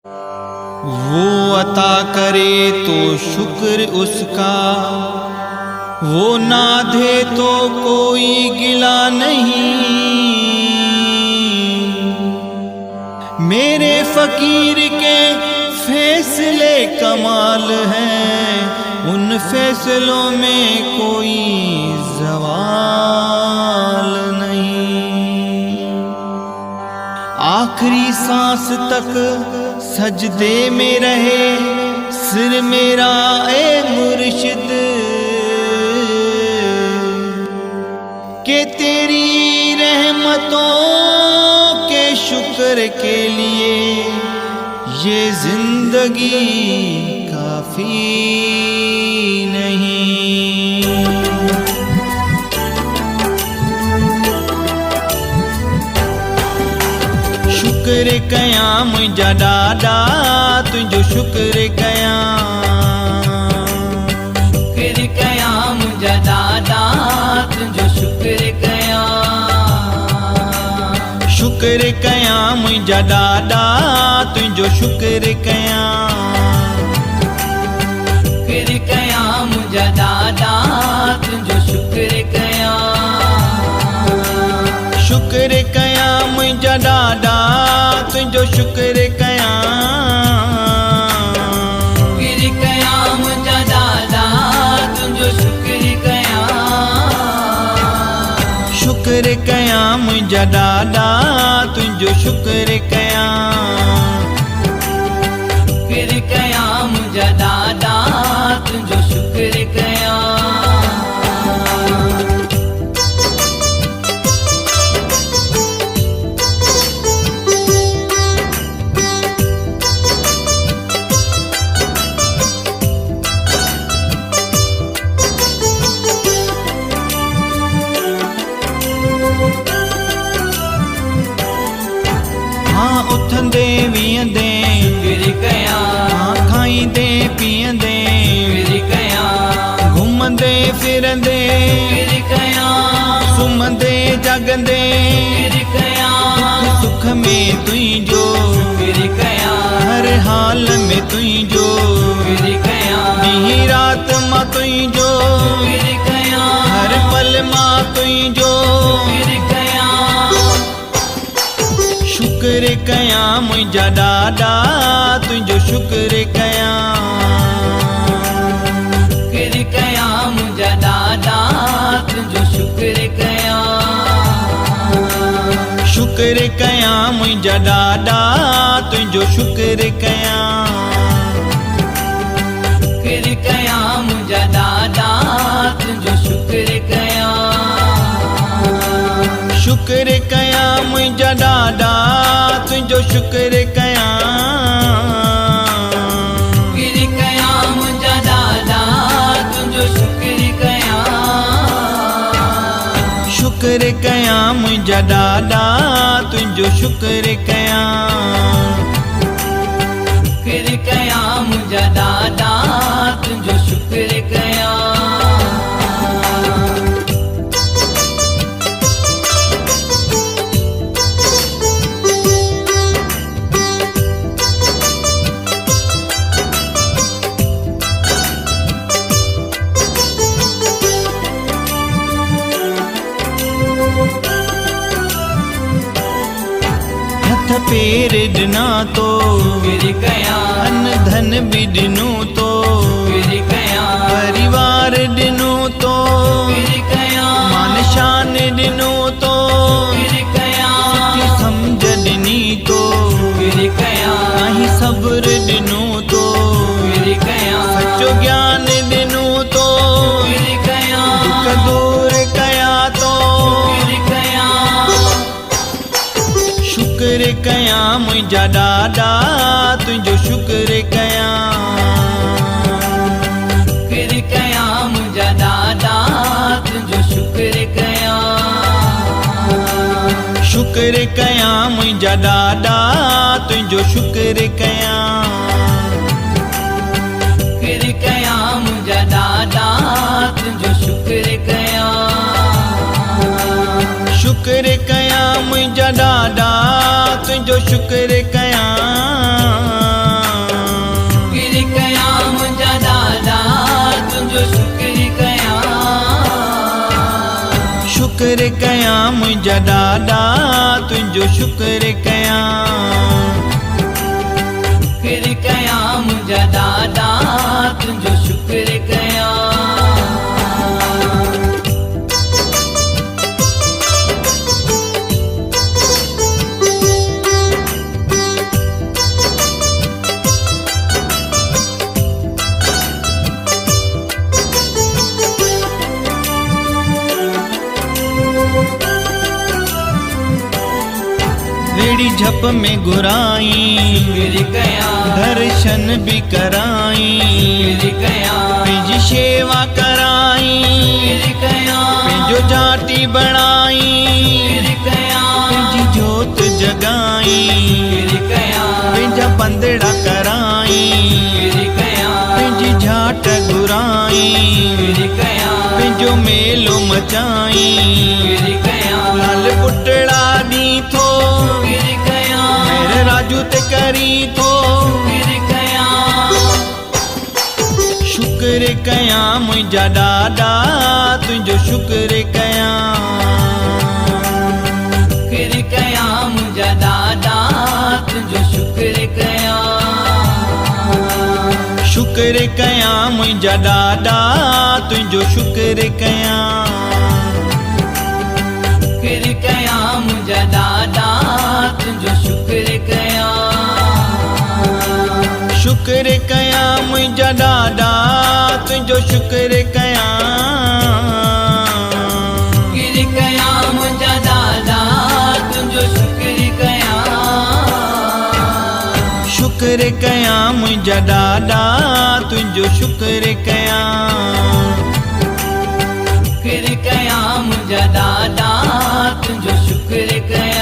वो अता करे तो शुक्र उसका, वो ना दे तो कोई गिला नहीं। मेरे फकीर के फैसले कमाल हैं, उन फैसलों में कोई ज़वाल नहीं। आखिरी सांस तक सजदे में रहे सिर मेरा ए मुर्शिद, के तेरी रहमतों के शुक्र के लिए ये जिंदगी काफी नहीं। शुक्र कयां मुंहिंजा ॾाॾा तुंहिंजो शुक्र कयां, शुक्र कयां मुंहिंजा ॾाॾा तुंहिंजो शुक्र कयां, शुक्र कयां मुंहिंजा ॾाॾा तुंहिंजो शुक्र कयां, शुक्र कयां मुंहिंजा ॾाॾा तुंहिंजो शुक्र कयां, शुक्र कयां मुंहिंजा ॾाॾा तुंहिंजो शुक्र कयां, शुक्र कयां मुंहिंजा ॾाॾा तुंहिंजो शुक्र कयां, शुक्र कयां मुंहिंजा ॾाॾा तुंहिंजो शुक्र कयां, शुक्र कयां मुंहिंजा ॾाॾा तुंहिंजो शुक्र कयां। उथंदे वीहंदे शुक्र कयां, खाईंदे पीअंदे शुक्र कयां, घुमंदे फिरंदे शुक्र कयां, सुम्हंदे जागंदे शुक्र कयां, सुख में तुंहिंजो शुक्र कयां, हर हाल में तुंहिंजो शुक्र कयां, ॾींहुं राति मां तुंहिंजो शुक्र कयां, हर पल मां तुंहिंजो शुक्र कयां, शुक्र कयां मुंहिंजा ॾाॾा तुंहिंजो शुक्र कयां, शुक्र कयां मुंहिंजा ॾाॾा तुंहिंजो शुक्र कयां, शुक्र कयां मुंहिंजा ॾाॾा तुंहिंजो शुक्र कयां, शुक्र कयां मुंहिंजा ॾाॾा तुंहिंजो शुक्र कयां, शुक्र कयां मुंहिंजा ॾाॾा तुंहिंजो शुक्र कयां, शुक्र कयां मुंहिंजा ॾाॾा तुंहिंजो शुक्र कयां, शुक्र कयां मुंहिंजा ॾाॾा तुंहिंजो शुक्र कयां, शुक्र कयां मुंहिंजा ॾाॾा तुंहिंजो शुक्र कयां। पेर ॾिना तो शुक्र कयां, अन धन बि ॾिनो तो शुक्र कयां, परिवार ॾिनो तो शुक्र कयां, मान शान ॾिनो तो शुक्र कयां, सुठी सम्झ ॾिनी तो शुक्र कयां, ऐं सब्र ॾिनो तो शुक्र कयां, सचो ज्ञान ॾिनो तो शुक्र कयां, दुख दूर कया तो शुक्र कयां, शुक्र कयां मुंहिंजा ॾाॾा तुंहिंजो शुक्र कयां, शुक्र कयां मुंहिंजा ॾाॾा तुंहिंजो शुक्र कयां, शुक्र कयां मुंहिंजा ॾाॾा तुंहिंजो शुक्र कयां, शुक्र कयां मुंहिंजा ॾाॾा तुंहिंजो शुक्र कयां, शुक्र कयां मुंहिंजा ॾाॾा तुंहिंजो शुक्र कयां। शुक्र कयां मुंहिंजा ॾाॾा तुंहिंजो शुक्र कयां शुक्र कयां मुंहिंजा ॾाॾा तुंहिंजो शुक्र कयां रेड़ी झप में घुराई शुक्र कयां दर्शन भी कराई शुक्र कयां पंहिंजी शेवा कराई शुक्र कयां पंहिंजो जाटी बणाई शुक्र कयां पंहिंजी जोत जगाई शुक्र कयां पंहिंजा पंदड़ा कराई शुक्र कयां पंहिंजी झाट घुराई शुक्र कयां पंहिंजो मेलो मचाई शुक्र कयां लाल पुटड़ा दी थो शुक्र कयां मेरे राजू ते करी थो शुक्र कयां शुक्र कयां मुंहिंजा ॾाॾा तुंहिंजो शुक्र कयां शुक्र कयां मुंहिंजा ॾाॾा तुंहिंजो शुक्र कयां शुक्र कयां मुंहिंजा ॾाॾा तुंहिंजो शुक्र कयां शुक्र कयां मुंहिंजा ॾाॾा तुंहिंजो शुक्र कयां शुक्र कयां मुंहिंजा ॾाॾा तुंहिंजो शुक्र कयां शुक्र कयां मुंहिंजा ॾाॾा तुंहिंजो शुक्र कयां शुक्र कयां मुंहिंजा ॾाॾा तुंहिंजो शुक्र कयां शुक्र कयां मुंहिंजा ॾाॾा तुंहिंजो शुक्र कयां